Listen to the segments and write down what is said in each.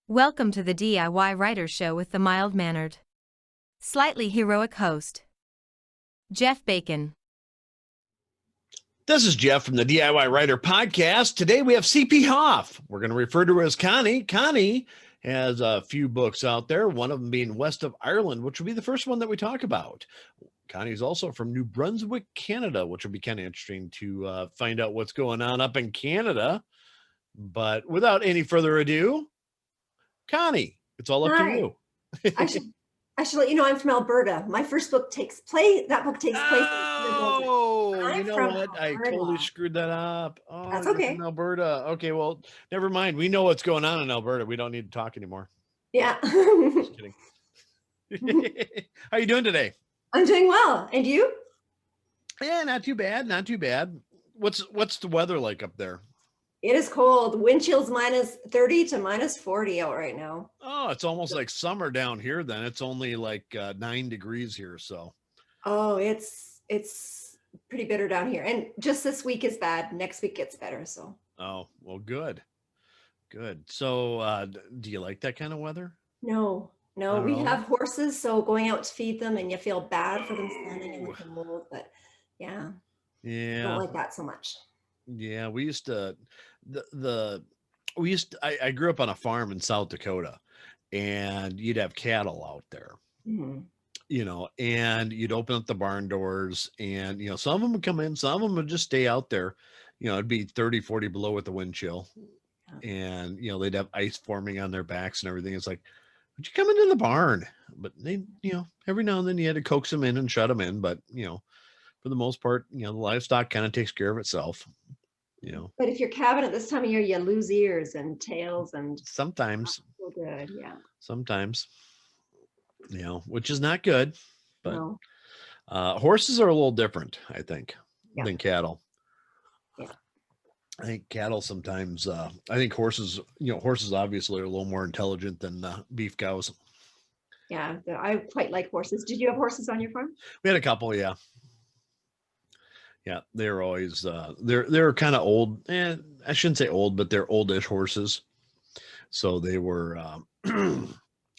Welcome to the DIY Writer Show with the mild-mannered, slightly heroic host, Jeff Bacon. This is Jeff from the DIY Writer Podcast. Today we have CP Hoff. We're going to refer to her as Connie. Connie has a few books out there, one of them being West of Ireland, which will be the first one that we talk about. Connie's also from New Brunswick, Canada, which will be kind of interesting to find out what's going on up in Canada. But without any further ado, Connie, it's all up to you. I should let you know I'm from Alberta. My first book takes place. Oh, you know what? I totally screwed that up. Oh, that's okay. From Alberta. Okay, well, never mind. We know what's going on in Alberta. We don't need to talk anymore. Yeah. Just kidding. How are you doing today? I'm doing well. And you? Yeah, not too bad. Not too bad. What's the weather like up there? It is cold. Wind chill's minus 30 to minus 40 out right now. Oh, it's almost like summer down here then. It's only like 9 degrees here, so. Oh, it's pretty bitter down here. And just this week is bad. Next week gets better, so. Oh, well, good. Good. So, do you like that kind of weather? No, we have horses, so going out to feed them and you feel bad for them standing in the mold, but yeah. Yeah. I don't like that so much. Yeah, we used to I grew up on a farm in South Dakota, and you'd have cattle out there. Mm-hmm. You know, and you'd open up the barn doors and, you know, some of them would come in, some of them would just stay out there. You know, it'd be 30, 40 below with the wind chill. And, you know, they'd have ice forming on their backs and everything. It's like, would you come into the barn? But they, you know, every now and then you had to coax them in and shut them in. But, you know, for the most part, you know, the livestock kind of takes care of itself. You know, but if you're calving at this time of year, you lose ears and tails and sometimes. So good, yeah. Sometimes, you know, which is not good. But no. Horses are a little different, I think, than cattle. Yeah, I think cattle sometimes. I think horses, you know, horses obviously are a little more intelligent than beef cows. Yeah, I quite like horses. Did you have horses on your farm? We had a couple, yeah. Yeah, they're always they're kind of old. I shouldn't say old, but they're oldish horses. So they were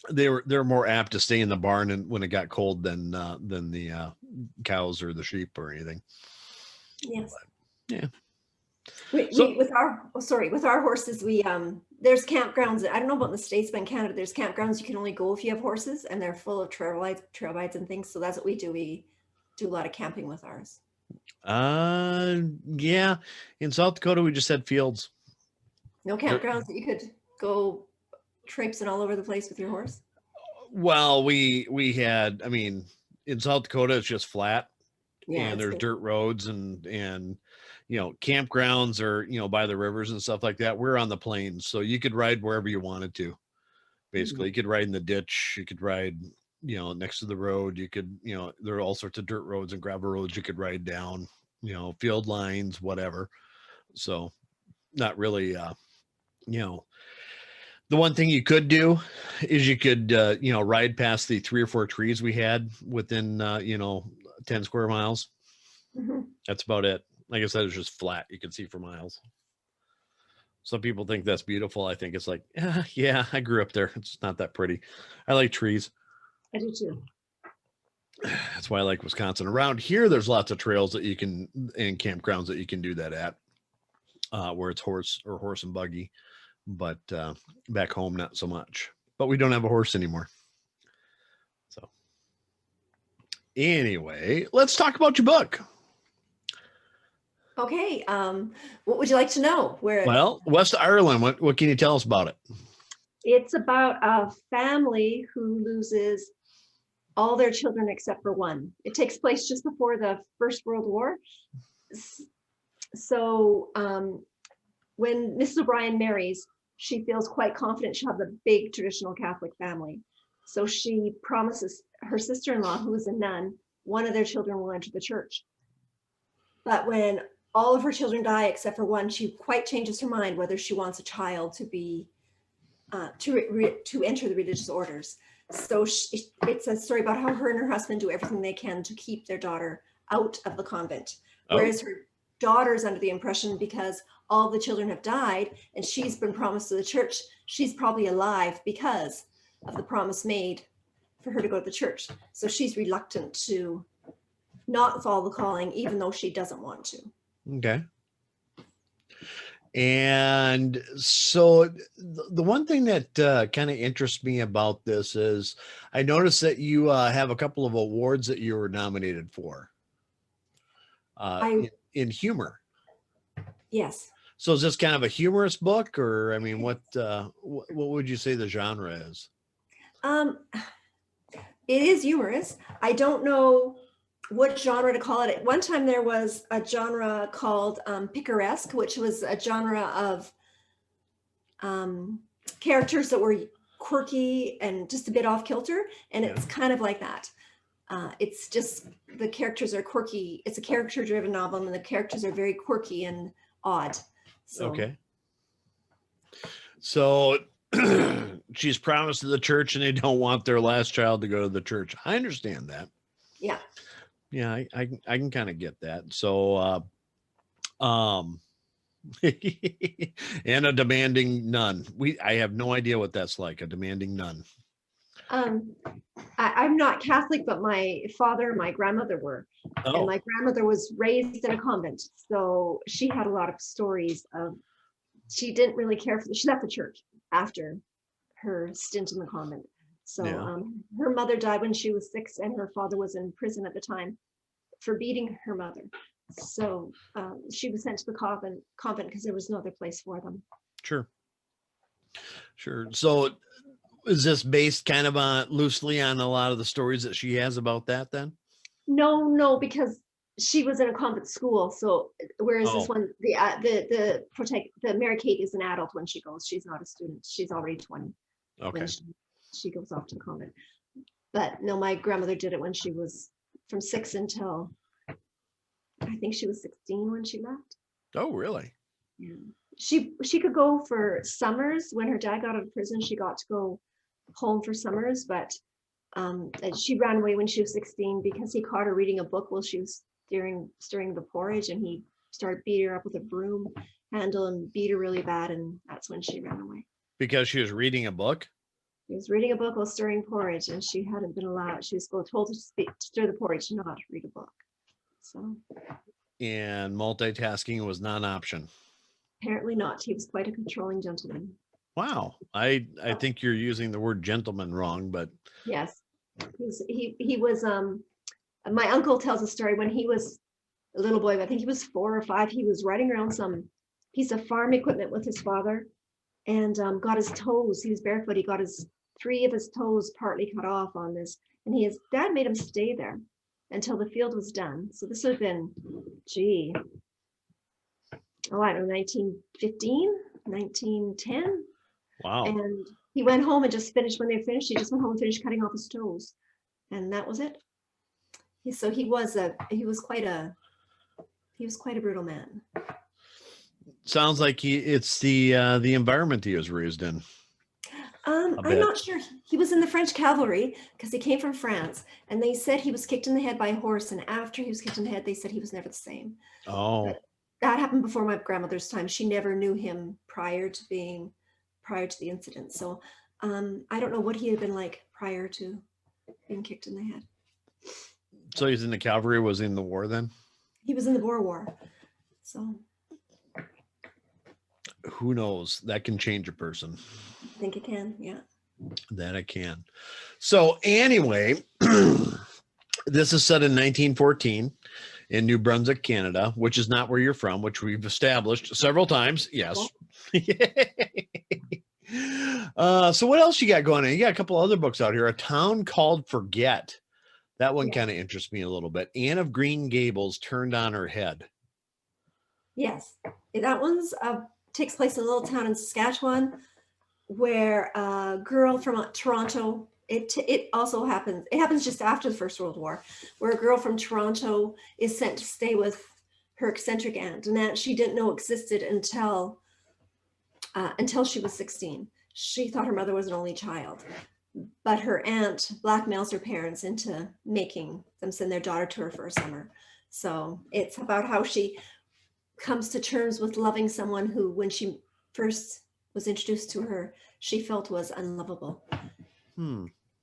they're more apt to stay in the barn and when it got cold than the cows or the sheep or anything. Yes. But, yeah. With our horses, we there's campgrounds. I don't know about in the States, but in Canada, there's campgrounds you can only go if you have horses, and they're full of trail rides and things. So that's what we do. We do a lot of camping with ours. Yeah. In South Dakota, we just had fields. No campgrounds that you could go traipsing all over the place with your horse? Well, we had, I mean, in South Dakota, it's just flat. Yeah, and there's dirt roads and, you know, campgrounds are, you know, by the rivers and stuff like that. We're on the plains. So you could ride wherever you wanted to. Basically, you could ride in the ditch. You could ride, you know, next to the road. You could, you know, there are all sorts of dirt roads and gravel roads you could ride down, you know, field lines, whatever. So not really, you know, the one thing you could do is you could, you know, ride past the 3 or 4 trees we had within, you know, 10 square miles. Mm-hmm. That's about it. Like I said, it's just flat. You can see for miles. Some people think that's beautiful. I think it's like, yeah, I grew up there. It's not that pretty. I like trees. I do too. That's why I like Wisconsin. Around here, there's lots of trails that you can, and campgrounds that you can do that at, where it's horse and buggy. But back home, not so much. But we don't have a horse anymore. So anyway, let's talk about your book. Okay. What would you like to know? Well, West Ireland. What can you tell us about it? It's about a family who loses all their children except for one. It takes place just before the First World War. So when Mrs. O'Brien marries, she feels quite confident she'll have a big traditional Catholic family. So she promises her sister-in-law, who is a nun, one of their children will enter the church. But when all of her children die except for one, she quite changes her mind whether she wants a child to be to enter the religious orders. So it's a story about how her and her husband do everything they can to keep their daughter out of the convent. Whereas her daughter's under the impression, because all the children have died and she's been promised to the church, she's probably alive because of the promise made for her to go to the church. So she's reluctant to not follow the calling, even though she doesn't want to. Okay. And so the one thing that kind of interests me about this is I noticed that you have a couple of awards that you were nominated for in humor. Yes. So is this kind of a humorous book, or I mean, what would you say the genre is? It is humorous. I don't know what genre to call it. At one time there was a genre called picaresque, which was a genre of characters that were quirky and just a bit off kilter. And it's kind of like that. It's just the characters are quirky. It's a character driven novel and the characters are very quirky and odd. So. Okay. So she's promised to the church and they don't want their last child to go to the church. I understand that. Yeah. Yeah, I can kind of get that. So and a demanding nun. I have no idea what that's like, a demanding nun. I'm not Catholic, but my father and my grandmother were. Oh. And my grandmother was raised in a convent. So she had a lot of stories of, she didn't really care for, she left the church after her stint in the convent. So her mother died when she was 6 and her father was in prison at the time for beating her mother. So she was sent to the convent because there was no other place for them. Sure. So is this based kind of loosely on a lot of the stories that she has about that then? No, because she was in a convent school. So whereas this one, the Mary Kate is an adult when she goes. She's not a student. She's already 20. Okay. When she goes off to the convent. But no, my grandmother did it when she was from 6 until I think she was 16 when she left. Oh, really? Yeah. She could go for summers. When her dad got out of prison, she got to go home for summers, but she ran away when she was 16 because he caught her reading a book while she was stirring the porridge, and he started beating her up with a broom handle and beat her really bad, and that's when she ran away. Because she was reading a book? She was reading a book while stirring porridge, and she hadn't been allowed. She was told to stir the porridge, not to read a book. So. And multitasking was not an option. Apparently not. He was quite a controlling gentleman. Wow. I think you're using the word gentleman wrong, but. Yes. He was, my uncle tells a story when he was a little boy, I think he was 4 or 5, he was riding around some piece of farm equipment with his father and got his toes, he was barefoot, he got 3 of his toes partly cut off on this, and his dad made him stay there until the field was done. So this would have been, I don't know, 1915, 1910. Wow. And he went home and just finished, when they finished, he just went home and finished cutting off his toes. And that was it. So he was quite a brutal man. Sounds like it's the environment he was raised in. I'm not sure. He was in the French cavalry because he came from France, and they said he was kicked in the head by a horse. And after he was kicked in the head, they said he was never the same. Oh, but that happened before my grandmother's time. She never knew him prior to the incident. So I don't know what he had been like prior to being kicked in the head. So he's in the cavalry. Was he in the war then? He was in the Boer War. So who knows? That can change a person. I think it can. Yeah. That it can. So anyway, this is set in 1914 in New Brunswick, Canada, which is not where you're from, which we've established several times. Yes. So what else you got going on? You got a couple other books out here. A Town Called Forget. That one kind of interests me a little bit. Anne of Green Gables Turned on Her Head. Yes. That one's takes place in a little town in Saskatchewan where a girl from Toronto, it also happens, it happens just after the First World War, where a girl from Toronto is sent to stay with her eccentric aunt, and that she didn't know existed until she was 16. She thought her mother was an only child, but her aunt blackmails her parents into making them send their daughter to her for a summer. So it's about how she comes to terms with loving someone who, when she first was introduced to her, she felt was unlovable.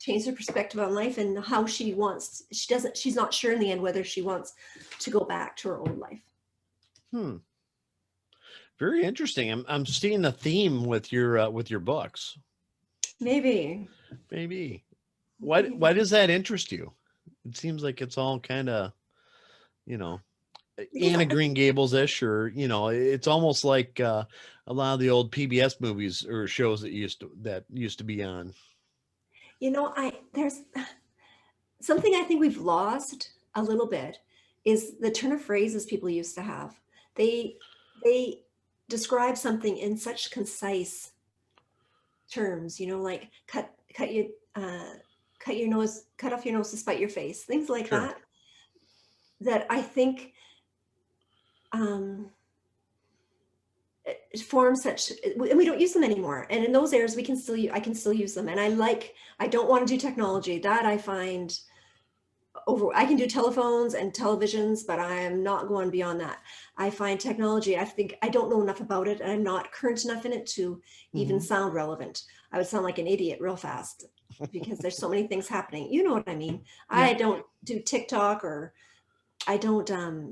Change her perspective on life and how she wants, she's not sure in the end whether she wants to go back to her old life. Very interesting. I'm seeing a theme with your books. Maybe. Why does that interest you? It seems like it's all kind of, Anna Green Gables-ish, or, it's almost like a lot of the old PBS movies or shows that used to be on. There's something I think we've lost a little bit is the turn of phrases people used to have. They describe something in such concise terms, like cut your nose, cut off your nose to spite your face, things like Sure. that I think form such, and we don't use them anymore. And in those areas, I can still use them. And I don't want to do technology that I find I can do telephones and televisions, but I am not going beyond that. I find technology, I don't know enough about it, and I'm not current enough in it to even sound relevant. I would sound like an idiot real fast because there's so many things happening. You know what I mean? Yeah. I don't do TikTok, or I don't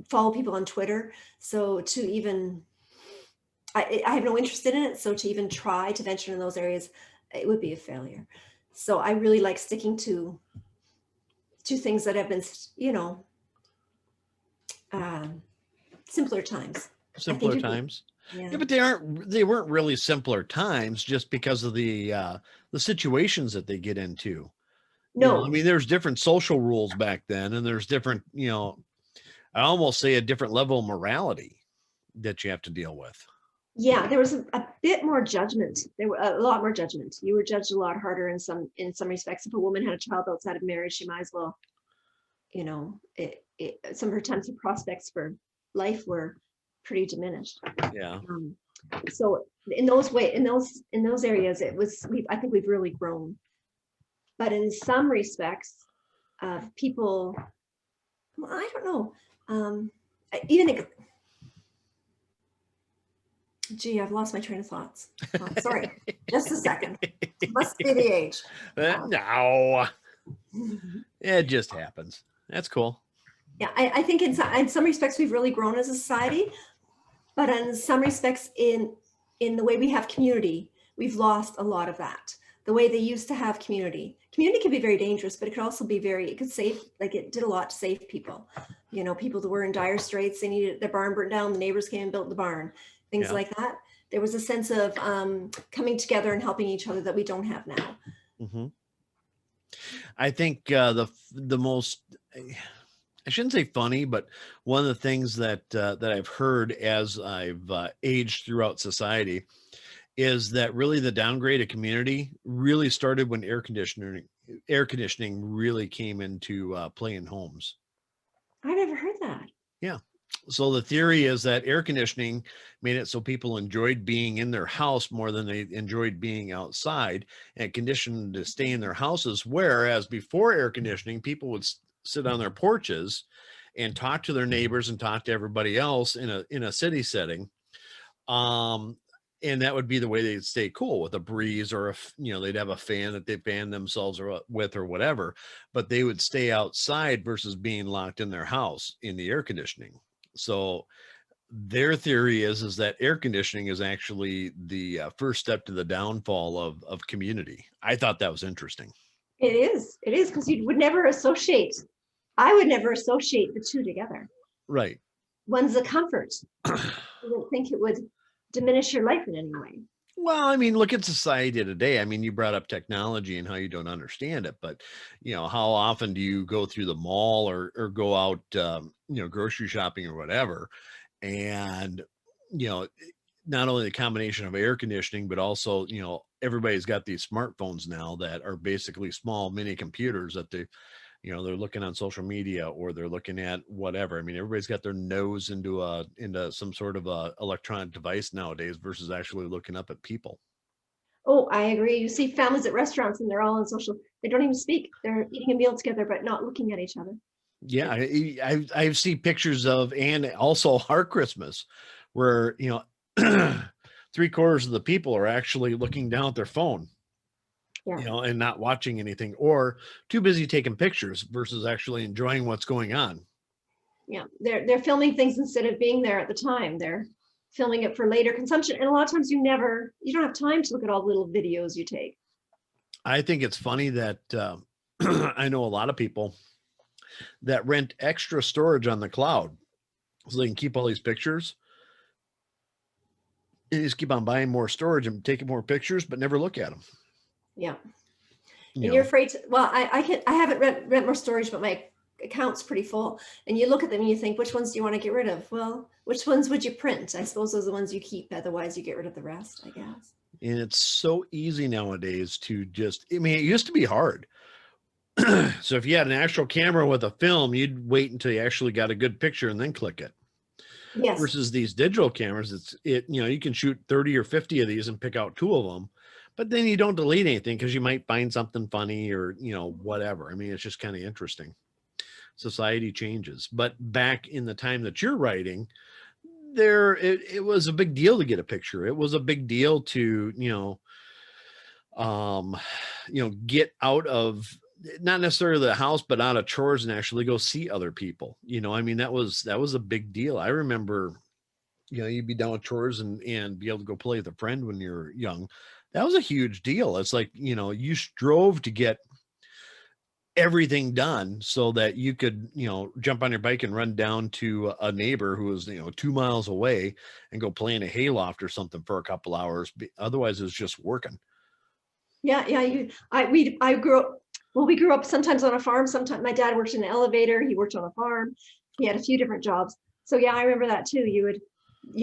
follow people on Twitter. So to even, I have no interest in it. So to even try to venture in those areas, it would be a failure. So I really like sticking to things that have been, simpler times. Simpler times. Yeah, but they weren't really simpler times just because of the situations that they get into. No, I mean, there's different social rules back then, and there's different, I almost say a different level of morality that you have to deal with. Yeah, there was a bit more judgment. There were a lot more judgment. You were judged a lot harder in some respects. If a woman had a child outside of marriage, she might as well, some of her attempts and prospects for life were pretty diminished. Yeah. So in those areas, I think we've really grown. But in some respects, people, well, I don't know, Gee, I've lost my train of thoughts. Oh, sorry, just a second. Must be the age. No, it just happens. That's cool. Yeah, I think in some respects we've really grown as a society, but in some respects in the way we have community, we've lost a lot of that. The way they used to have community. Community can be very dangerous, but it could also be it could save, like it did a lot to save people. People that were in dire straits, they needed their barn burnt down, the neighbors came and built the barn. Things like that. There was a sense of coming together and helping each other that we don't have now. Mm-hmm. I think the most, I shouldn't say funny, but one of the things that I've heard as I've aged throughout society is that really the downgrade of community really started when air conditioning really came into play in homes. I've never heard that. Yeah. So the theory is that air conditioning made it so people enjoyed being in their house more than they enjoyed being outside, and conditioned to stay in their houses. Whereas before air conditioning, people would sit on their porches and talk to their neighbors and talk to everybody else in a city setting. And that would be the way they'd stay cool, with a breeze, or they'd have a fan that they fan themselves with or whatever, but they would stay outside versus being locked in their house in the air conditioning. So their theory is that air conditioning is actually the first step to the downfall of community. I thought that was interesting. It is because I would never associate the two together. Right. One's a comfort. I don't think it would diminish your life in any way. Well, I mean, look at society today. I mean, you brought up technology and how you don't understand it, but how often do you go through the mall or go out, grocery shopping or whatever? And, not only the combination of air conditioning, but also, everybody's got these smartphones now that are basically small mini computers that they're looking on social media, or they're looking at whatever. I mean, everybody's got their nose into some sort of a electronic device nowadays versus actually looking up at people. Oh, I agree. You see families at restaurants and they're all on social. They don't even speak. They're eating a meal together, but not looking at each other. Yeah, I see pictures of, and also our Christmas, where, you know, 3/4 of the people are actually looking down at their phone, Yeah. you know, and not watching anything, or too busy taking pictures versus actually enjoying what's going on. Yeah, they're filming things instead of being there at the time. They're filming it for later consumption, and a lot of times you don't have time to look at all the little videos you take. I think it's funny that I know a lot of people that rent extra storage on the cloud so they can keep all these pictures. And just keep on buying more storage and taking more pictures, but never look at them. Yeah. You And you're know, afraid to, well, I haven't rent more storage, but my account's pretty full. And you look at them and you think, which ones do you want to get rid of? Well, which ones would you print? I suppose those are the ones you keep. Otherwise, you get rid of the rest, I guess. and it's so easy nowadays to just, I mean, it used to be hard. So if you had an actual camera with a film, you'd wait until you actually got a good picture and then click it. Yes. Versus these digital cameras, you know, you can shoot 30 or 50 of these and pick out 2 of them, but then you don't delete anything because you might find something funny or, you know, whatever. I mean, it's just kind of interesting. Society changes. But back in the time that you're writing, it was a big deal to get a picture. It was a big deal to, get out of, not necessarily the house, but out of chores and actually go see other people. You know, I mean, that was a big deal. I remember, you know, you'd be done with chores and be able to go play with a friend when you're young. That was a huge deal. It's like, you know, you strove to get everything done so that you could, you know, jump on your bike and run down to a neighbor who was, you know, 2 miles away and go play in a hayloft or something for a couple hours. Otherwise it was just working. Yeah, yeah. I grew up. Well, we grew up sometimes on a farm. Sometimes my dad worked in an elevator. He worked on a farm. He had a few different jobs. So yeah, I remember that too. You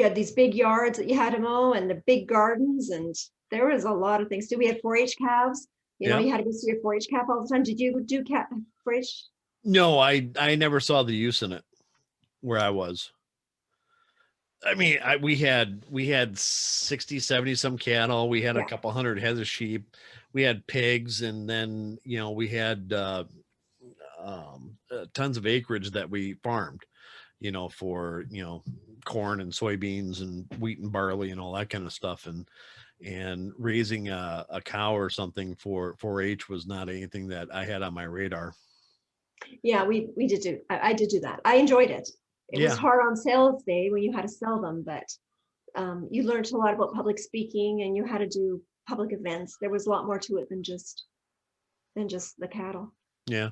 had these big yards that you had to mow and the big gardens, and there was a lot of things too. We had 4-H calves. You know, Yeah. you had to go see your 4-H calf all the time. Did you do 4-H? No, I never saw the use in it where I was. I mean, we had 60, 70 some cattle. We had a Yeah. couple hundred heads of sheep. We had pigs, and then, you know, we had tons of acreage that we farmed, you know, for, you know, corn and soybeans and wheat and barley and all that kind of stuff. And raising a cow or something for 4-H was not anything that I had on my radar. Yeah, we did do. I did do that. I enjoyed it. It was Yeah. hard on sales day when you had to sell them, but you learned a lot about public speaking and you had to do public events. There was a lot more to it than just the cattle. Yeah.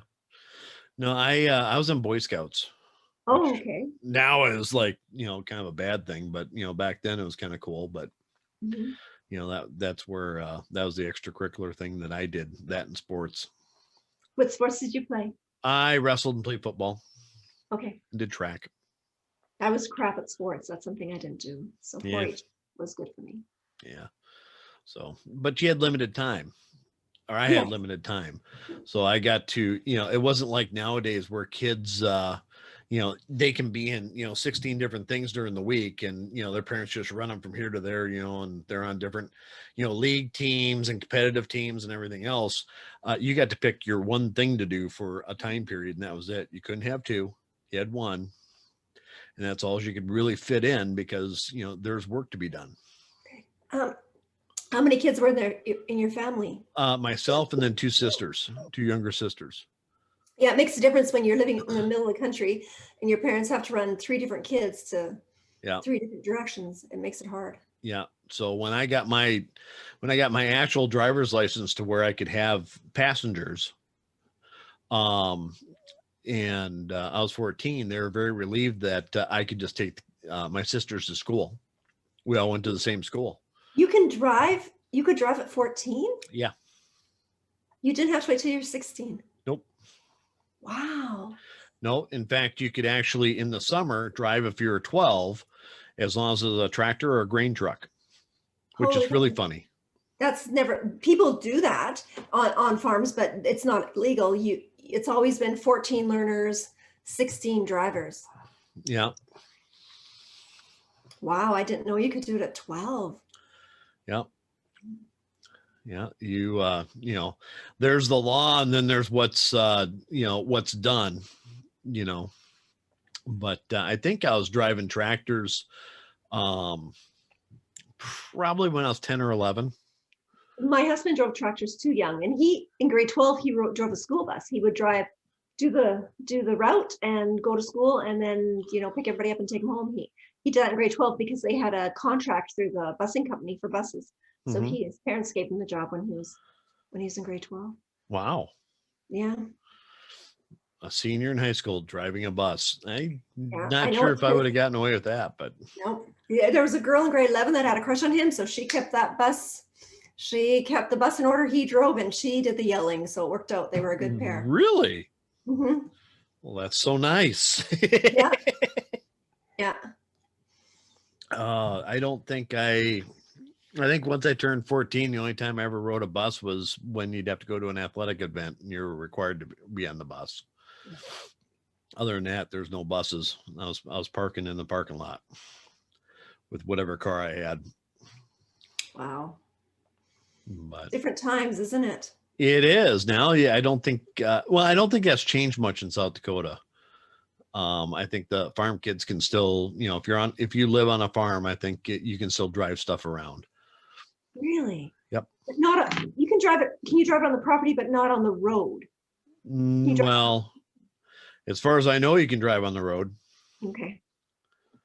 No, I was in Boy Scouts. Oh, Which okay. now is like, you know, kind of a bad thing, but, you know, back then it was kind of cool. But, Mhm. you know, that's where that was the extracurricular thing that I did, that in sports. What sports did you play? I wrestled and played football Okay. and did track. I was crap at sports. That's something I didn't do. So Yeah. 4-H was good for me. Yeah. So, but you had limited time, or I Yeah. had limited time. So I got to, you know, it wasn't like nowadays where kids, you know, they can be in, you know, 16 different things during the week, and, you know, their parents just run them from here to there, you know, and they're on different, you know, league teams and competitive teams and everything else. You got to pick your one thing to do for a time period, and that was it. You couldn't have two, you had one, and that's all you could really fit in because, you know, there's work to be done. How many kids were there in your family? Myself and then 2 younger sisters. Yeah, it makes a difference when you're living in the middle of the country and your parents have to run 3 different kids to 3 different directions. It makes it hard. Yeah. So when I got my actual driver's license to where I could have passengers, and I was 14, they were very relieved that I could just take my sisters to school. We all went to the same school. You can drive. You could drive at 14? Yeah. You didn't have to wait till you were 16. Nope. Wow. No, in fact, you could actually in the summer drive if you're 12, as long as it's a tractor or a grain truck, which is really funny. That's never, people do that on farms, but it's not legal. It's always been 14 learners, 16 drivers. Yeah. Wow, I didn't know you could do it at 12. Yeah. Yeah. You know, there's the law, and then there's what's, you know, what's done. you know, but I think I was driving tractors probably when I was 10 or 11. My husband drove tractors too young, and he, in grade 12, he drove a school bus. He would do the route and go to school, and then, you know, pick everybody up and take them home. He did that in grade 12 because they had a contract through the busing company for buses. So his parents gave him the job when he was in grade 12. Wow. Yeah. A senior in high school driving a bus. I'm Yeah, not sure if I would have gotten away with that, but no. Yeah, there was a girl in grade 11 that had a crush on him, so she kept that bus. She kept the bus in order, he drove, and she did the yelling, so it worked out. They were a good pair. Really? Mm-hmm. Well, that's so nice. Yeah. Yeah. I don't think I think once I turned 14, the only time I ever rode a bus was when you'd have to go to an athletic event and you're required to be on the bus. Other than that, there's no buses. I was parking in the parking lot with whatever car I had. Wow. But different times, isn't it? It is now. Yeah, I don't think. I don't think that's changed much in South Dakota. I think the farm kids can still, you know, if you live on a farm, I think you can still drive stuff around. Really? Yep. But you can drive it. Can you drive it on the property, but not on the road? Well, as far as I know, you can drive on the road. Okay.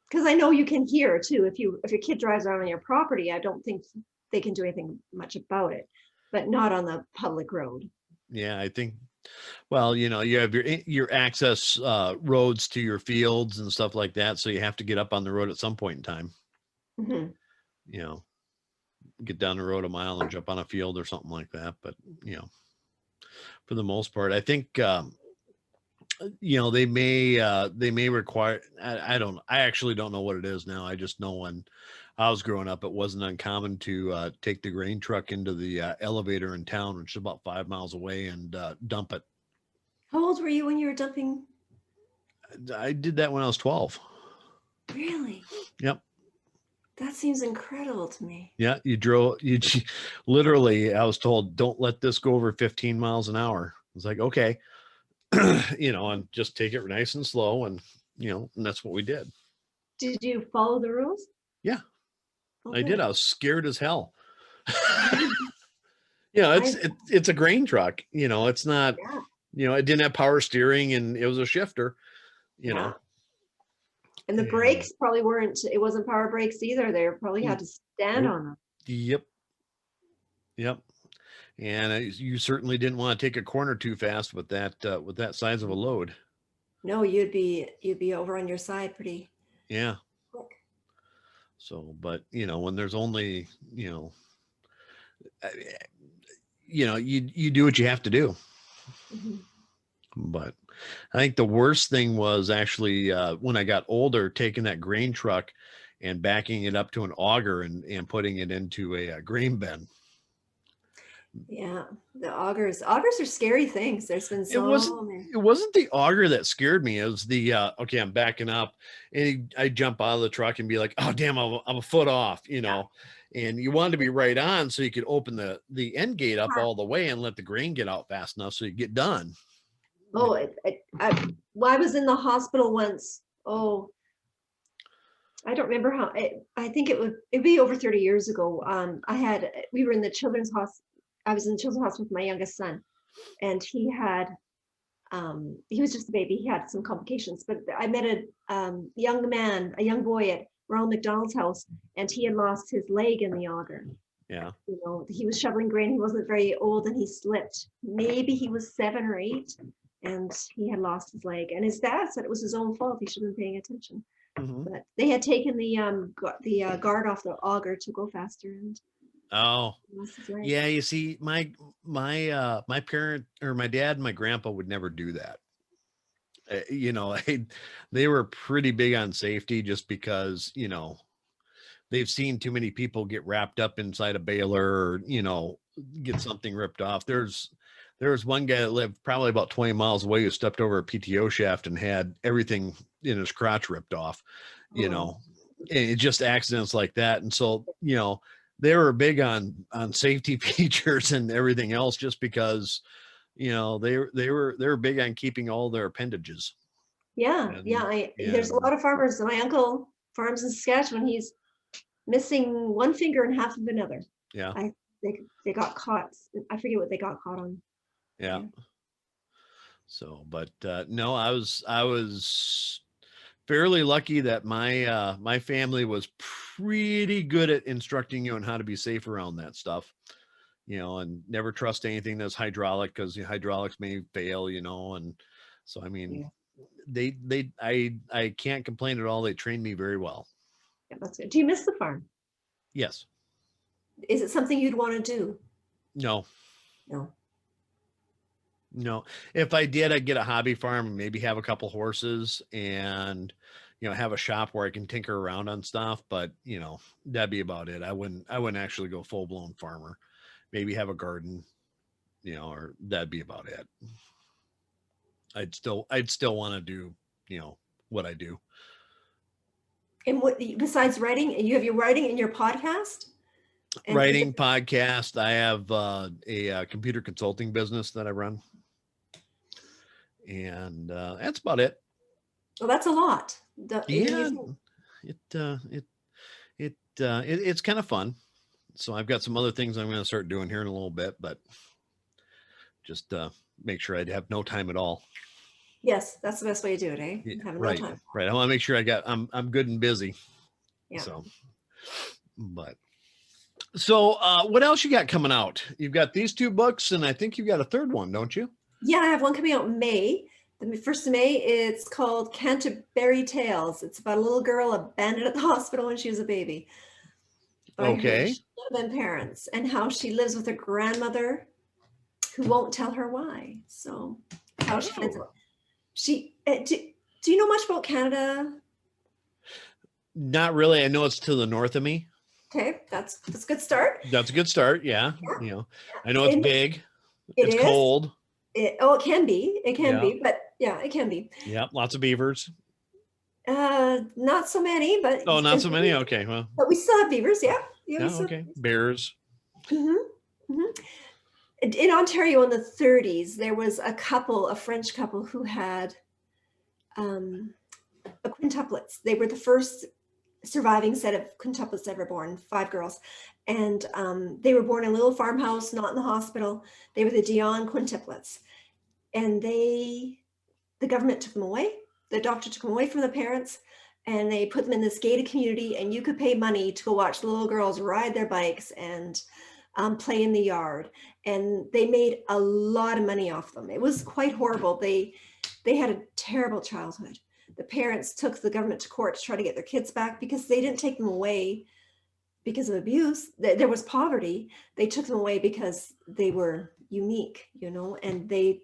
Because I know you can here too. If your kid drives around on your property, I don't think they can do anything much about it, but not on the public road. Yeah, I think. Well, you know, you have your access roads to your fields and stuff like that, so you have to get up on the road at some point in time. Mm-hmm. You know, get down the road a mile and jump on a field or something like that. But you know, for the most part, I think you know, they may require. I actually don't know what it is now. I just know when I was growing up, it wasn't uncommon to take the grain truck into the elevator in town, which is about 5 miles away, and dump it. How old were you when you were dumping? I did that when I was 12. Really? Yep. That seems incredible to me. Yeah, you literally, I was told, don't let this go over 15 miles an hour. I was like, okay, you know, and just take it nice and slow. And, you know, and that's what we did. Did you follow the rules? Yeah, Okay. I did. I was scared as hell. You know, it's a grain truck, you know, it's not, you know, it didn't have power steering and it was a shifter, you know. And the brakes probably it wasn't power brakes either. They probably had to stand on them. Yep. Yep. And you certainly didn't want to take a corner too fast with that size of a load. No, you'd be over on your side pretty. Yeah. Quick. So, but you know, when there's only, you know, you do what you have to do. Mm-hmm. But I think the worst thing was actually when I got older, taking that grain truck and backing it up to an auger and putting it into a grain bin. Yeah, the augers are scary things. There's been so many. It wasn't the auger that scared me. It was the okay, I'm backing up, and I jump out of the truck and be like, oh damn, I'm a foot off, you know. And you wanted to be right on so you could open the end gate up all the way and let the grain get out fast enough so you get done. Oh, I was in the hospital once. Oh, I don't remember how. I think it'd be over 30 years ago. We were in the children's hospital. I was in the children's hospital with my youngest son, and he was just a baby. He had some complications, but I met a young boy at Ronald McDonald's house, and he had lost his leg in the auger. Yeah. You know, he was shoveling grain. He wasn't very old, and he slipped. Maybe he was 7 or 8, and he had lost his leg. And his dad said it was his own fault. He should have been paying attention. Mm-hmm. But they had taken the guard off the auger to go faster. And yeah, you see, my parent or my dad and my grandpa would never do that. You know, they were pretty big on safety just because, you know, they've seen too many people get wrapped up inside a baler or, you know, get something ripped off. There was one guy that lived probably about 20 miles away who stepped over a PTO shaft and had everything in his crotch ripped off, you know, and it just accidents like that. And so, you know, they were big on safety features and everything else just because, you know, they were big on keeping all their appendages. Yeah, And, yeah. There's a lot of farmers. My uncle farms in Saskatchewan. He's missing one finger and half of another. yeah, They got caught. I forget what they got caught on. yeah. So, but no, I was fairly lucky that my family was pretty good at instructing you on how to be safe around that stuff, and never trust anything that's hydraulic, because the hydraulics may fail, and so I mean, I can't complain at all. They trained me very well. Yeah, that's good. Do you miss the farm? Yes. Is it something you'd want to do? No. No. No. If I did, I'd get a hobby farm and maybe have a couple horses and have a shop where I can tinker around on stuff, but that'd be about it. I wouldn't actually go full-blown farmer. Maybe have a garden, or that'd be about it. I'd still want to do, what I do. And what besides writing, you have your writing and your podcast? And writing podcast. I have a computer consulting business that I run, and that's about it. Well, that's a lot. Yeah, it's kind of fun. So I've got some other things I'm going to start doing here in a little bit, but just make sure I'd have no time at all. Yes, that's the best way to do it, eh? Yeah, Having right, no time. right. I want to make sure I'm good and busy. Yeah. So, what else you got coming out? You've got these 2 books, and I think you've got a third one, don't you? Yeah, I have one coming out in May. The 1st of May. It's called Canterbury Tales. It's about a little girl abandoned at the hospital when she was a baby by her parents, and how she lives with her grandmother, who won't tell her why. So how she finds out. Do you know much about Canada? Not really. I know it's to the north of me. Okay, that's a good start. That's a good start. Yeah. I know it's big. It's cold. It can be. It can be, but yeah, it can be. Yeah, lots of beavers. Not so many, but not so many. Okay, well, but we still have beavers. Yeah. Okay. Bears. In Ontario in the 30s, there was a French couple who had quintuplets. They were the first surviving set of quintuplets ever born, 5 girls. And they were born in a little farmhouse, not in the hospital. They were the Dion quintuplets. And the government took them away. The doctor took them away from the parents, and they put them in this gated community, and you could pay money to go watch the little girls ride their bikes and play in the yard. And they made a lot of money off them. It was quite horrible. They had a terrible childhood. The parents took the government to court to try to get their kids back, because they didn't take them away because of abuse. There was poverty. They took them away because they were unique, and they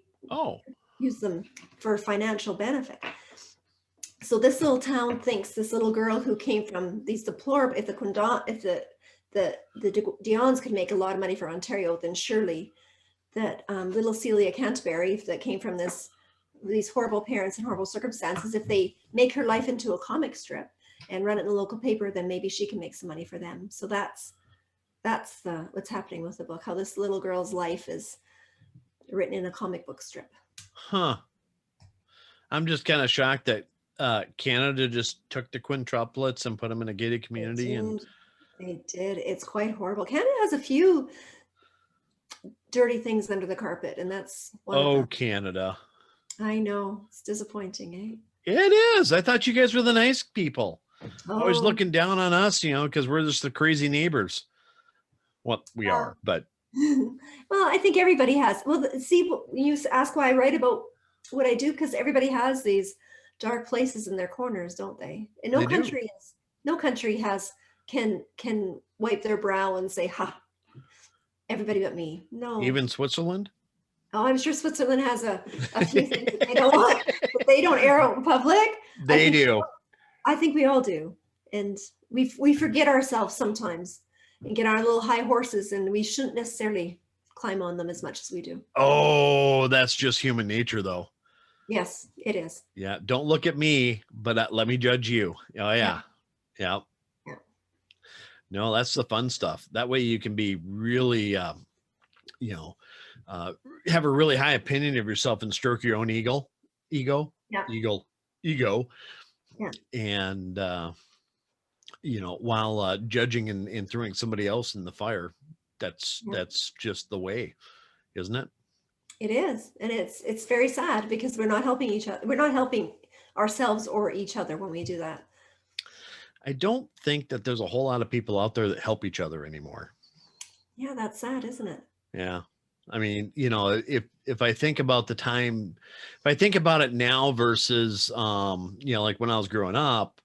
used them for financial benefit. So this little town thinks this little girl who came from these deplorable, if the Dions could make a lot of money for Ontario, then surely that little Celia Canterbury, that came from these horrible parents and horrible circumstances, if they make her life into a comic strip and run it in the local paper, then maybe she can make some money for them. So that's what's happening with the book, how this little girl's life is written in a comic book strip. Huh. I'm just kind of shocked that Canada just took the quintuplets and put them in a gated community. They did. It's quite horrible. Canada has a few dirty things under the carpet, and that's one of them. Canada. I know. It's disappointing, eh? It is. I thought you guys were the nice people. Always looking down on us, because we're just the crazy neighbors. Well, we are, but. Well, I think everybody has. Well, see, you ask why I write about what I do, because everybody has these dark places in their corners, don't they? And no country can wipe their brow and say, "Ha, everybody but me." No. Even Switzerland? Oh, I'm sure Switzerland has a few things that they don't want, but they don't air out in public. They do. I think we all do. And we forget ourselves sometimes and get our little high horses, and we shouldn't necessarily climb on them as much as we do. Oh, that's just human nature, though. Yes, it is. Yeah. Don't look at me, but let me judge you. Oh, yeah. Yeah. No, that's the fun stuff. That way you can be really, have a really high opinion of yourself and stroke your own ego. Yeah. ego. Yeah. And, while judging and throwing somebody else in the fire, that's just the way, isn't it? It is. And it's very sad because we're not helping each other. We're not helping ourselves or each other when we do that. I don't think that there's a whole lot of people out there that help each other anymore. Yeah, that's sad, isn't it? Yeah. I mean, if I think about the time, if I think about it now versus, like when I was growing up,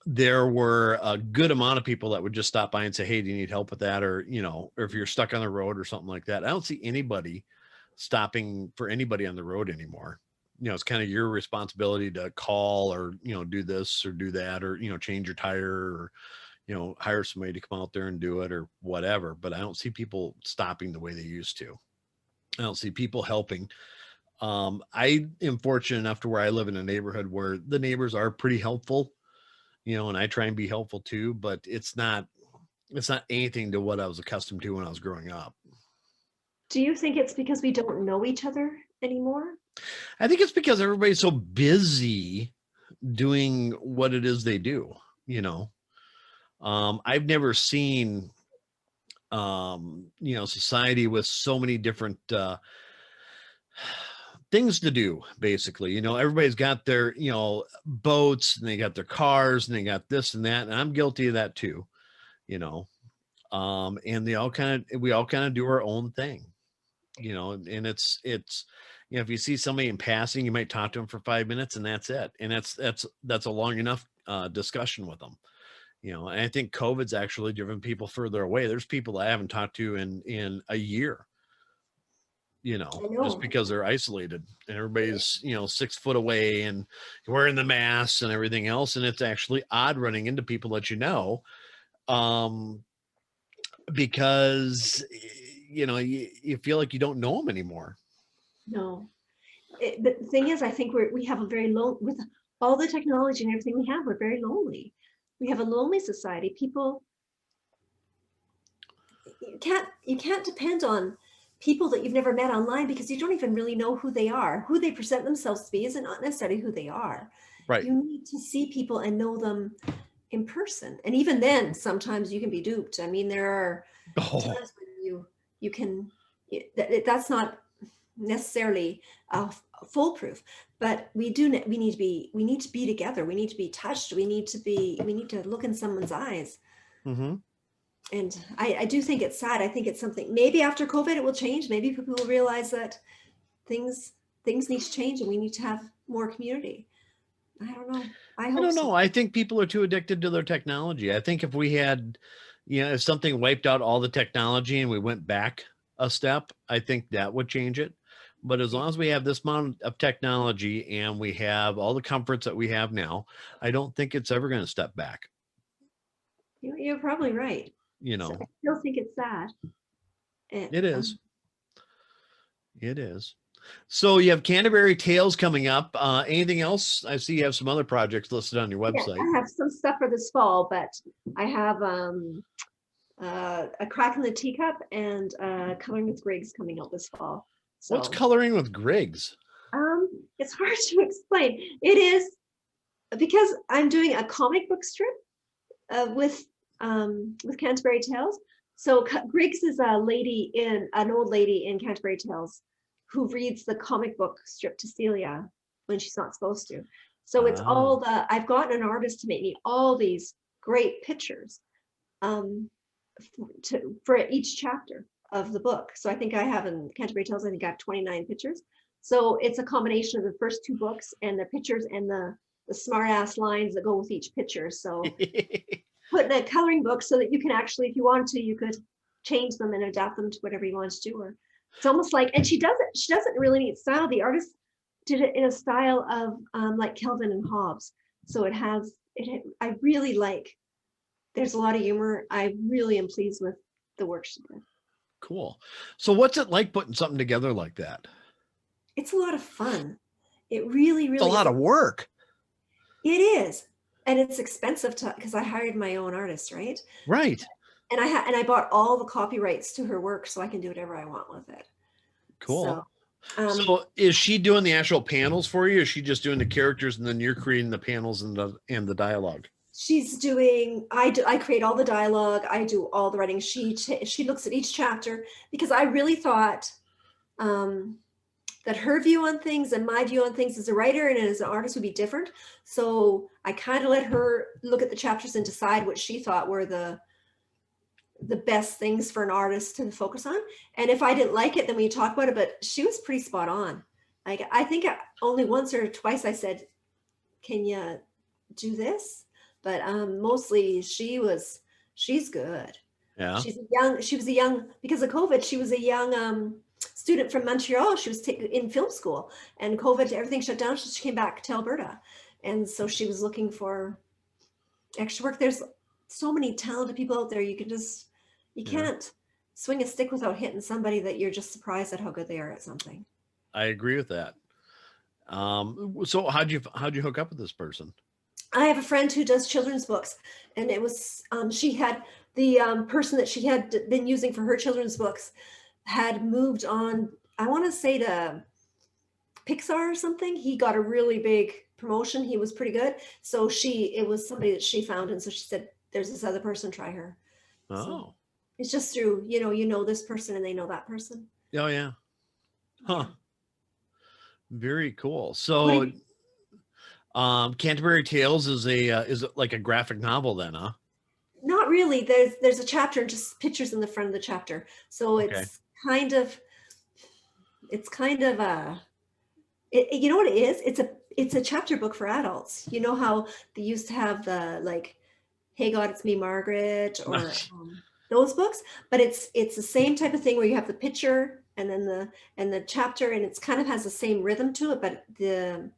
there were a good amount of people that would just stop by and say, hey, do you need help with that? Or, or if you're stuck on the road or something like that. I don't see anybody stopping for anybody on the road anymore. It's kind of your responsibility to call or, do this or do that, or, change your tire, or, hire somebody to come out there and do it or whatever. But I don't see people stopping the way they used to. I don't see people helping. I am fortunate enough to where I live in a neighborhood where the neighbors are pretty helpful, and I try and be helpful too, but it's not anything to what I was accustomed to when I was growing up. Do you think it's because we don't know each other anymore? I think it's because everybody's so busy doing what it is they do, I've never seen, society with so many different things to do, basically. Everybody's got their, boats, and they got their cars, and they got this and that. And I'm guilty of that too, and we all kind of do our own thing, and it's, if you see somebody in passing, you might talk to them for 5 minutes and that's it. And that's a long enough discussion with them. And I think COVID's actually driven people further away. There's people I haven't talked to in a year, just because they're isolated and everybody's, 6 foot away and wearing the masks and everything else. And it's actually odd running into people that, because, you feel like you don't know them anymore. No. The thing is, I think we have a very low, with all the technology and everything we have, we're very lonely. We have a lonely society. People, you can't depend on people that you've never met online because you don't even really know who they are. Who they present themselves to be isn't not necessarily who they are. Right. You need to see people and know them in person. And even then, sometimes you can be duped. I mean, there are times when you can, that's not necessarily foolproof, but we need to be together. We need to be touched. We need to look in someone's eyes. Mm-hmm. And I do think it's sad. I think it's something, maybe after COVID it will change. Maybe people will realize that things need to change and we need to have more community. I don't know. I don't know. I think people are too addicted to their technology. I think if we had, if something wiped out all the technology and we went back a step, I think that would change it. But as long as we have this amount of technology and we have all the comforts that we have now, I don't think it's ever going to step back. You're probably right. So I still think it's sad. It is. It is. So you have Canterbury Tales coming up. Anything else? I see you have some other projects listed on your website. Yeah, I have some stuff for this fall, but I have a Crack in the Teacup and Coloring with Griggs coming out this fall. So, what's Coloring with Griggs? It's hard to explain. It is because I'm doing a comic book strip with Canterbury Tales. So Griggs is an old lady in Canterbury Tales who reads the comic book strip to Celia when she's not supposed to. So it's I've gotten an artist to make me all these great pictures for each chapter of the book. So I think I have in Canterbury Tales, I think I have 29 pictures. So it's a combination of the first 2 books and the pictures and the smart ass lines that go with each picture. So put in a coloring book so that you can actually, if you want to, you could change them and adapt them to whatever you want to do. Or it's almost like, and she doesn't really need style. The artist did it in a style of like Kelvin and Hobbes. So I really like, there's a lot of humor. I really am pleased with the work she did. Cool. So what's it like putting something together like that? It's a lot of fun. It really, really it's a lot of work. It is. And it's expensive because I hired my own artist, right? Right. And I bought all the copyrights to her work so I can do whatever I want with it. Cool. So So is she doing the actual panels for you? Or is she just doing the characters and then you're creating the panels and the dialogue? She's doing, I create all the dialogue. I do all the writing. She looks at each chapter because I really thought that her view on things and my view on things as a writer and as an artist would be different. So I kind of let her look at the chapters and decide what she thought were the best things for an artist to focus on. And if I didn't like it, then we talk about it, but she was pretty spot on. Like, I think only once or twice I said, can you do this? But mostly she's good. Yeah. She was a young, because of COVID, she was a young student from Montreal. She was in film school, and COVID, everything shut down. So she came back to Alberta. And so she was looking for extra work. There's so many talented people out there. You can't swing a stick without hitting somebody that you're just surprised at how good they are at something. I agree with that. So how'd you hook up with this person? I have a friend who does children's books, and it was she had the person that she had been using for her children's books had moved on, I want to say, to Pixar or something. He got a really big promotion. He was pretty good. So it was somebody that she found, and so she said, "There's this other person. Try her." Oh, so it's just through you know this person and they know that person. Oh yeah, huh? Very cool. So, Canterbury Tales is it like a graphic novel then, huh? Not really. There's a chapter and just pictures in the front of the chapter. So it's kind of you know what it is? It's a chapter book for adults. You know how they used to have the like, "Hey God, it's me, Margaret," or those books, but it's the same type of thing where you have the picture and then the chapter, and it's kind of has the same rhythm to it, but the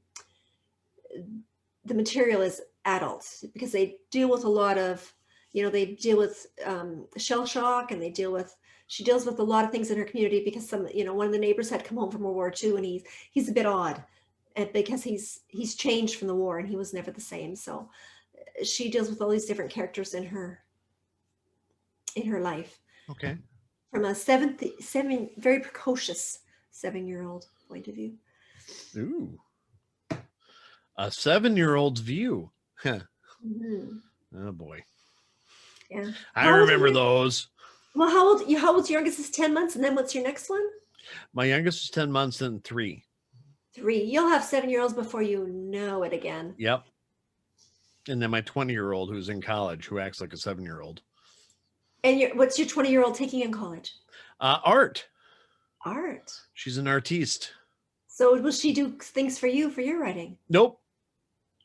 material is adults because they deal with a lot of, they deal with shell shock, and she deals with a lot of things in her community because one of the neighbors had come home from World War II, and he's a bit odd, and because he's changed from the war and he was never the same. So she deals with all these different characters in her life. Okay. From a very precocious 7-year-old point of view. Ooh. A 7-year-old's view. Mm-hmm. Oh boy. Yeah. I remember those. Well, how old's your youngest? Is 10 months, and then what's your next one? My youngest is 10 months and 3. 3. You'll have 7-year-olds before you know it again. Yep. And then my 20-year-old who's in college, who acts like a 7-year-old. And what's your 20-year-old taking in college? Art. Art. She's an artiste. So will she do things for you for your writing? Nope.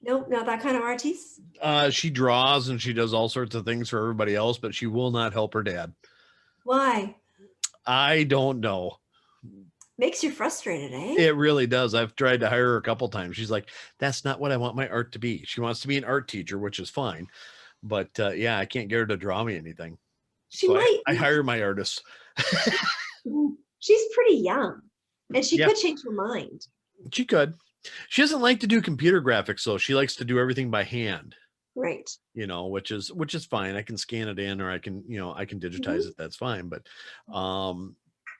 Nope, not that kind of artiste? She draws and she does all sorts of things for everybody else, but she will not help her dad. Why? I don't know. Makes you frustrated, eh? It really does. I've tried to hire her a couple times. She's like, "That's not what I want my art to be." She wants to be an art teacher, which is fine. But I can't get her to draw me anything. I hire my artists. She's pretty young, and she could change her mind. She could. She doesn't like to do computer graphics, though. She likes to do everything by hand. Right. Which is fine. I can scan it in, or I can digitize it. That's fine. But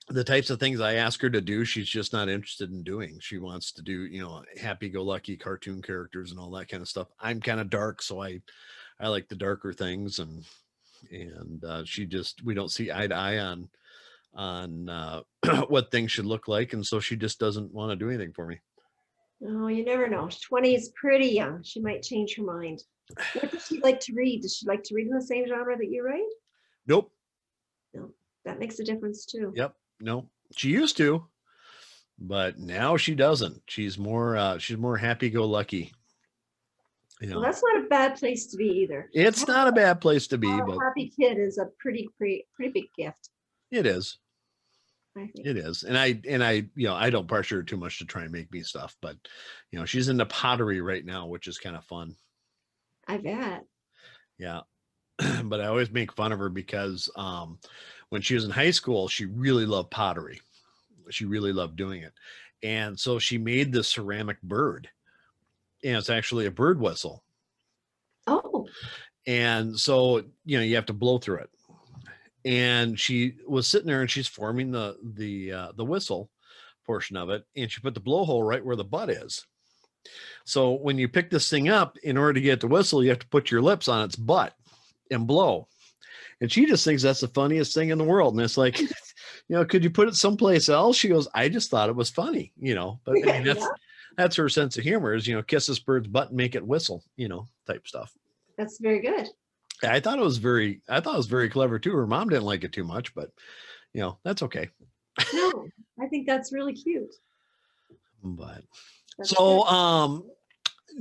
the types of things I ask her to do, she's just not interested in doing. She wants to do, happy-go-lucky cartoon characters and all that kind of stuff. I'm kind of dark, so I like the darker things, and we don't see eye to eye on what things should look like, and so she just doesn't want to do anything for me. Oh, you never know. 20 is pretty young. She might change her mind. What does she like to read? Does she like to read in the same genre that you write? Nope. No, that makes a difference too. Yep. No, she used to, but now she doesn't. She's more happy-go-lucky. Well, that's not a bad place to be either. It's not a bad place to be, but a happy kid is a pretty big gift. It is. I think it is. And I don't pressure her too much to try and make me stuff, but she's into pottery right now, which is kind of fun. I bet. Yeah. But I always make fun of her because when she was in high school, she really loved pottery. She really loved doing it. And so she made this ceramic bird. And it's actually a bird whistle. Oh. And so, you have to blow through it. And she was sitting there and she's forming the whistle portion of it, and she put the blowhole right where the butt is. So when you pick this thing up, in order to get the whistle, you have to put your lips on its butt and blow. And she just thinks that's the funniest thing in the world. And it's like, could you put it someplace else? She goes, I just thought it was funny, but I mean, that's her sense of humor is, kiss this bird's butt and make it whistle, type stuff. That's very good. I thought it was very clever too. Her mom didn't like it too much, but that's okay. No, I think that's really cute. But That's so, good.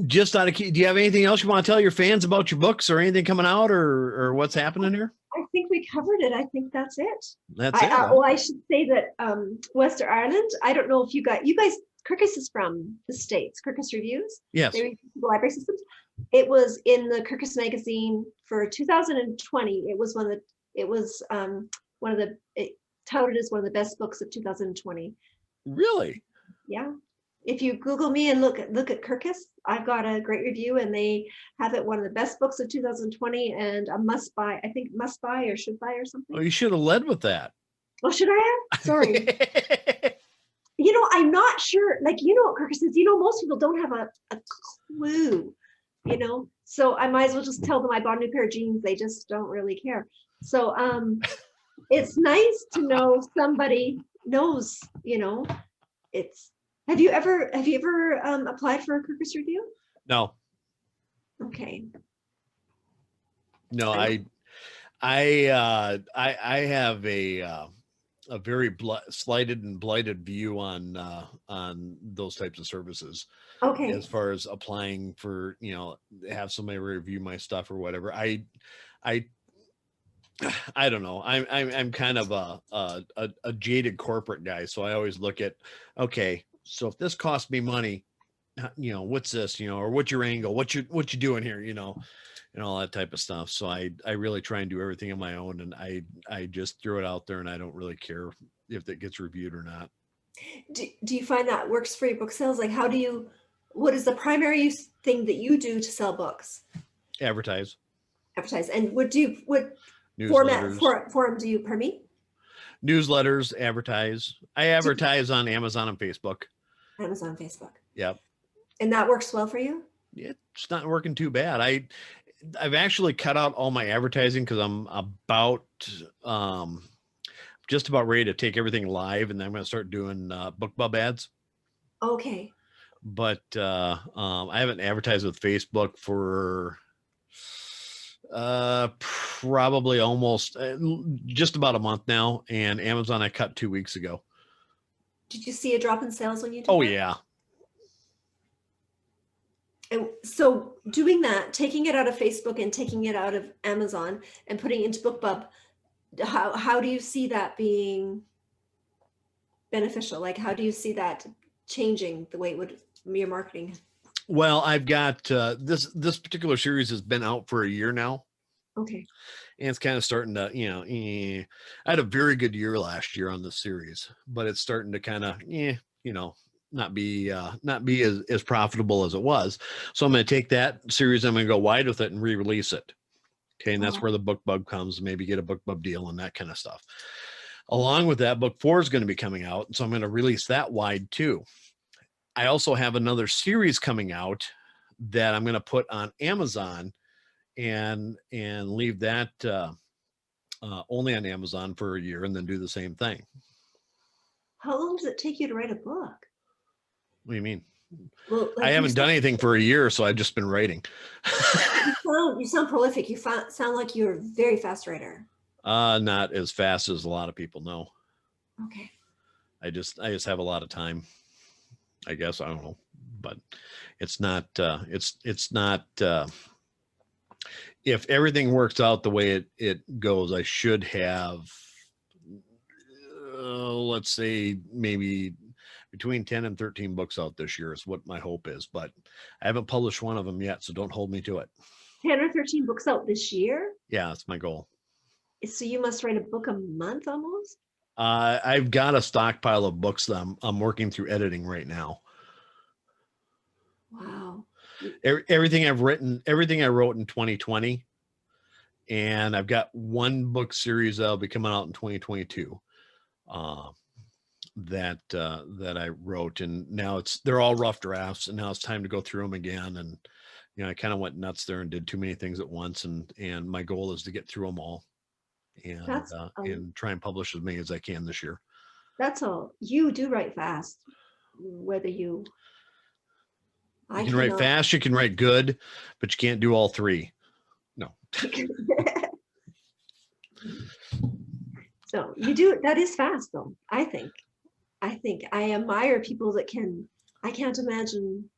just out of key, do you have anything else you want to tell your fans about your books or anything coming out or what's happening here? I think we covered it. I think that's it. That's it. Well, I should say that Western Ireland, I don't know if you guys, Kirkus is from the States, Kirkus Reviews. Yes. They review the library systems. It was in the Kirkus magazine for 2020. It was it touted as one of the best books of 2020. Really? Yeah. If you Google me and look at Kirkus, I've got a great review, and they have it one of the best books of 2020 and a must buy. I think must buy or should buy or something. Oh, you should have led with that. Oh, should I have? Sorry. I'm not sure. Like, what Kirkus is. Most people don't have a clue. So I might as well just tell them I bought a new pair of jeans. They just don't really care. So it's nice to know somebody knows. It's. Have you ever applied for a Kirkus review? No. Okay. No, I have a very slighted and blighted view on those types of services. Okay. As far as applying for, have somebody review my stuff or whatever. I don't know. I'm kind of a jaded corporate guy, so I always look at, okay, so if this costs me money, what's this, or what's your angle, what you doing here, and all that type of stuff. So I really try and do everything on my own, and I just throw it out there, and I don't really care if it gets reviewed or not. Do you find that works for your book sales? Like, what is the primary thing that you do to sell books? Advertise. And what form do you permit? Newsletters, advertise. I advertise on Amazon and Facebook. Amazon, Facebook. Yep. And that works well for you? It's not working too bad. I've actually cut out all my advertising because I'm just about ready to take everything live, and then I'm going to start doing BookBub ads. Okay. But I haven't advertised with Facebook for probably almost just about a month now, and Amazon I cut 2 weeks ago. Did you see a drop in sales when you did that? Yeah. And so doing that, taking it out of Facebook and taking it out of Amazon and putting it into BookBub, how do you see that being beneficial? Like, how do you see that changing the way it would your marketing? Well, I've got this particular series has been out for a year now. Okay. And it's kind of starting to, I had a very good year last year on this series, but it's starting to kind of, not be as profitable as it was. So I'm going to take that series, I'm going to go wide with it and re-release it. Okay. And that's where the BookBub comes, maybe get a BookBub deal and that kind of stuff. Along with that, book 4 is going to be coming out. So I'm going to release that wide too. I also have another series coming out that I'm going to put on Amazon and leave that only on Amazon for a year and then do the same thing. How long does it take you to write a book? What do you mean? Well, like I haven't done anything for a year, so I've just been writing. You sound prolific. You sound like you're a very fast writer. Not as fast as a lot of people know. Okay. I just have a lot of time, I guess. I don't know, but it's not, it's not, if everything works out the way it goes, I should have, let's say maybe between 10 and 13 books out this year is what my hope is, but I haven't published one of them yet, so don't hold me to it. 10 or 13 books out this year? Yeah, that's my goal. So you must write a book a month almost? I've got a stockpile of books that I'm working through editing right now. Wow. Everything I've written, everything I wrote in 2020, and I've got one book series that'll be coming out in 2022. that I wrote, and now they're all rough drafts, and now it's time to go through them again. And I kind of went nuts there and did too many things at once, and my goal is to get through them all and try and publish as many as I can this year. That's all. You do write fast, whether you can write fast, you can write good, but you can't do all three. No. So you do, that is fast though. I think I admire people that can. I can't imagine.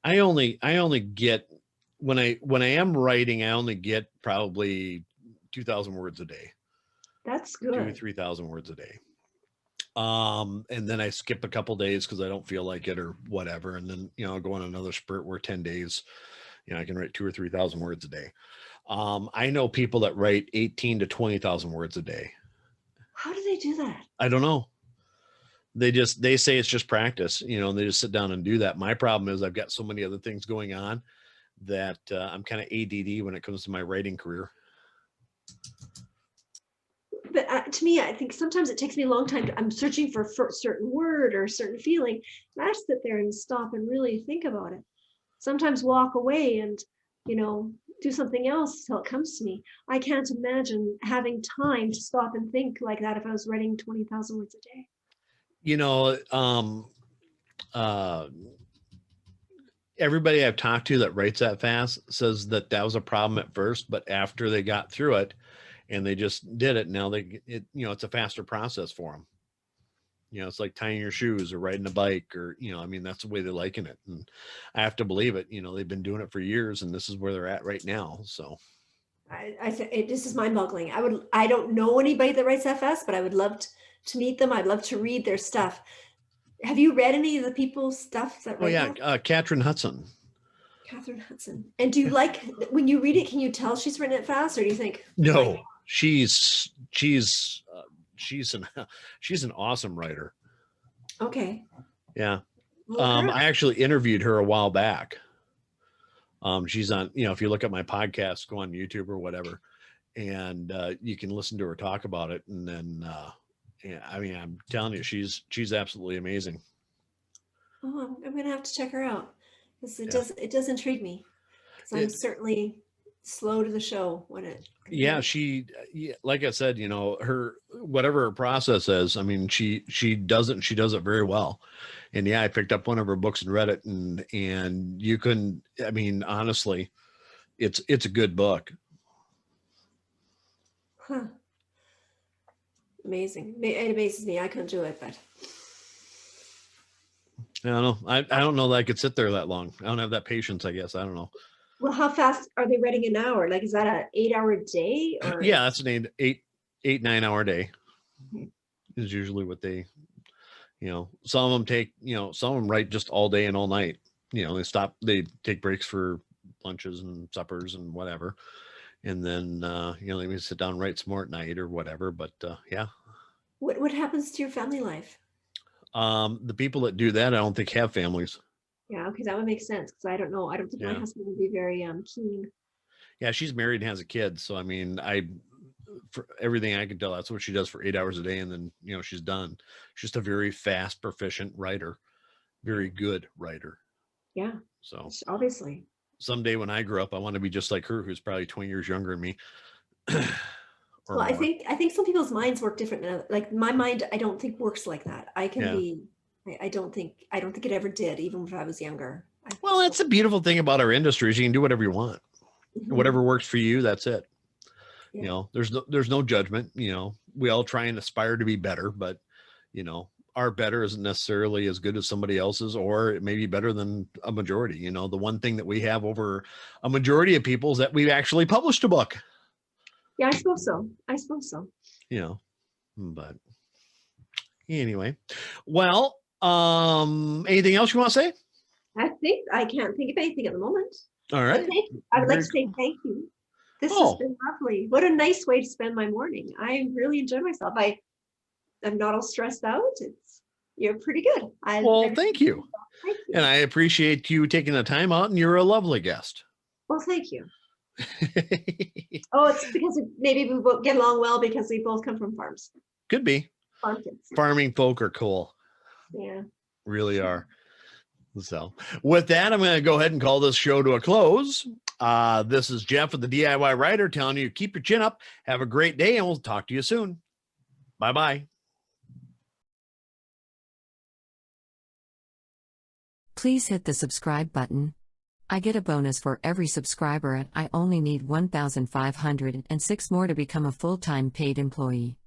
I only get, when I am writing, I only get probably 2,000 words a day. That's good. 2,000 to 3,000 words a day. And then I skip a couple days because I don't feel like it or whatever. And then, I'll go on another spurt where 10 days, I can write 2,000 or 3,000 words a day. I know people that write 18 to 20,000 words a day. How do they do that? I don't know. They say it's just practice, and they just sit down and do that. My problem is I've got so many other things going on that I'm kind of ADD when it comes to my writing career. But to me, I think sometimes it takes me a long time. I'm searching for a certain word or a certain feeling. And I have to sit there and stop and really think about it. Sometimes walk away and, do something else till it comes to me. I can't imagine having time to stop and think like that if I was writing 20,000 words a day. Everybody I've talked to that writes that fast says that was a problem at first, but after they got through it and they just did it, now it's a faster process for them. It's like tying your shoes or riding a bike or, that's the way they're liking it. And I have to believe it. They've been doing it for years and this is where they're at right now. So this is mind boggling. I don't know anybody that writes that fast, but I would love to meet them. I'd love to read their stuff. Have you read any of the people's stuff that write that? Catherine Hudson. Catherine Hudson. And do you like, when you read it, can you tell she's written it fast or do you think? No, she's an awesome writer. Okay. Yeah. I actually interviewed her a while back. She's on, if you look at my podcast, go on YouTube or whatever, and you can listen to her talk about it. And then, I'm telling you, she's absolutely amazing. Oh, I'm going to have to check her out. It does intrigue me because I'm certainly slow to the show when it. She like I said, her, whatever her process is, she does it and she does it very well. And I picked up one of her books and read it and you couldn't, honestly, it's a good book. Huh. Amazing. It amazes me. I couldn't do it, but I don't know. I don't know that I could sit there that long. I don't have that patience, I guess. I don't know. Well, how fast are they writing an hour? Like, is that an 8-hour day? Or? Yeah, that's an 9 hour day. Is usually what they, some of them take, some of them write just all day and all night. They take breaks for lunches and suppers and whatever. And then, they may sit down and write some more at night or whatever. But yeah. What happens to your family life? The people that do that, I don't think have families. Yeah, okay, that would make sense because I don't know. I don't think my husband would be very keen. Yeah, she's married and has a kid. So for everything I can tell, that's what she does for 8 hours a day, and then she's done. She's just a very fast, proficient writer, very good writer. Yeah. So obviously, someday when I grow up, I want to be just like her, who's probably 20 years younger than me. Well, I think some people's minds work different. Like my mind, I don't think works like that. I can be. I don't think it ever did, even if I was younger. Well, that's the beautiful thing about our industry is you can do whatever you want. Mm-hmm. Whatever works for you, that's it. Yeah. There's no judgment. We all try and aspire to be better, but our better isn't necessarily as good as somebody else's, or it may be better than a majority. The one thing that we have over a majority of people is that we've actually published a book. Yeah, I suppose so. But anyway, well, anything else you want to say? I can't think of anything at the moment. All right. I would like to say thank you. This has been lovely. What a nice way to spend my morning. I really enjoyed myself. I'm not all stressed out. You're pretty good. Thank you. And I appreciate you taking the time out, and you're a lovely guest. Well, thank you. Oh, it's because maybe we both get along well because we both come from farms. Could be. Buckets. Farming folk are cool. Yeah. Really are. So with that, I'm going to go ahead and call this show to a close. This is Jeff with the DIY Writer telling you, keep your chin up. Have a great day, and we'll talk to you soon. Bye-bye. Please hit the subscribe button. I get a bonus for every subscriber, and I only need 1,506 more to become a full-time paid employee.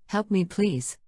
Help me, please.